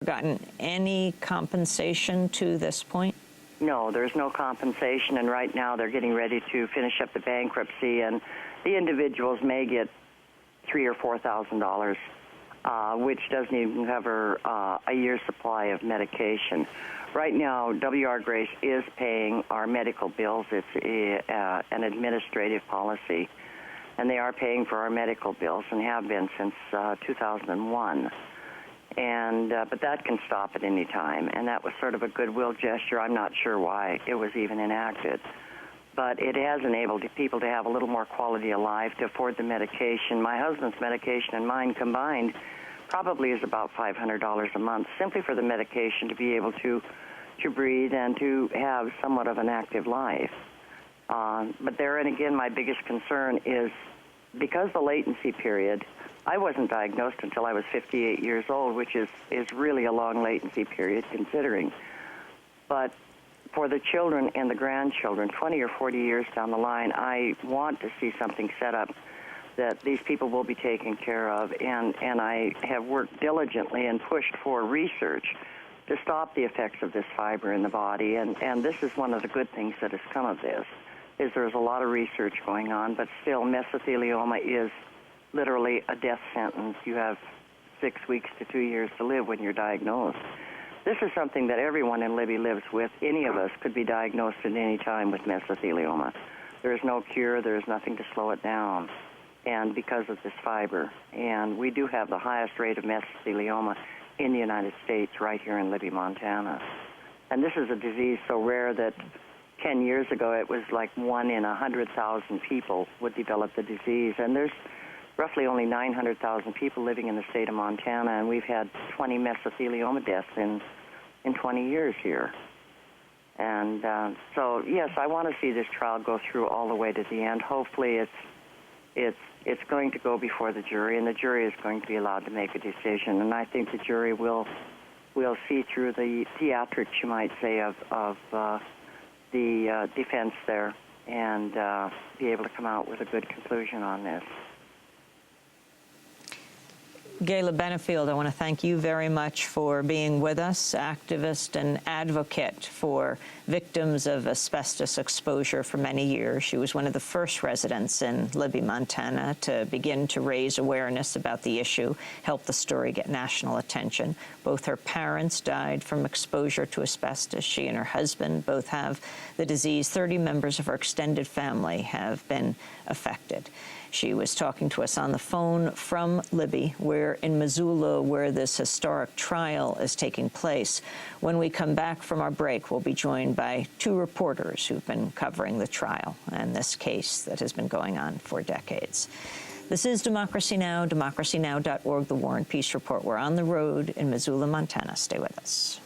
gotten any compensation to this point? No, there's no compensation, and right now they're getting ready to finish up the bankruptcy, and the individuals may get $3,000 or $4,000, which doesn't even cover a year's supply of medication. Right now, W.R. Grace is paying our medical bills. It's an administrative policy, and they are paying for our medical bills and have been since 2001. But that can stop at any time, and that was sort of a goodwill gesture. I'm not sure why it was even enacted. But it has enabled people to have a little more quality of life, to afford the medication. My husband's medication and mine combined probably is about $500 a month, simply for the medication to be able to breathe and to have somewhat of an active life. But there, and again, my biggest concern is because the latency period, I wasn't diagnosed until I was 58 years old, which is really a long latency period considering. But for the children and the grandchildren, 20 or 40 years down the line, I want to see something set up that these people will be taken care of, and I have worked diligently and pushed for research to stop the effects of this fiber in the body, and this is one of the good things that has come of this, is there's a lot of research going on, but still mesothelioma is literally a death sentence. You have 6 weeks to 2 years to live when you're diagnosed. This is something that everyone in Libby lives with. Any of us could be diagnosed at any time with mesothelioma. There is no cure. There is nothing to slow it down, and because of this fiber. And we do have the highest rate of mesothelioma in the United States right here in Libby, Montana. And this is a disease so rare that 10 years ago it was like 1 in 100,000 people would develop the disease. And there's roughly only 900,000 people living in the state of Montana, and we've had 20 mesothelioma deaths in 20 years here. And so, yes, I want to see this trial go through all the way to the end. Hopefully it's going to go before the jury, and the jury is going to be allowed to make a decision. And I think the jury will see through the theatrics, you might say, of the defense there, and be able to come out with a good conclusion on this. Gayla Benefield, I want to thank you very much for being with us, activist and advocate for victims of asbestos exposure for many years. She was one of the first residents in Libby, Montana to begin to raise awareness about the issue, help the story get national attention. Both her parents died from exposure to asbestos. She and her husband both have the disease. 30 members of her extended family have been affected. She was talking to us on the phone from Libby. We're in Missoula, where this historic trial is taking place. When we come back from our break, we'll be joined by 2 reporters who've been covering the trial and this case that has been going on for decades. This is Democracy Now!, democracynow.org, The War and Peace Report. We're on the road in Missoula, Montana. Stay with us.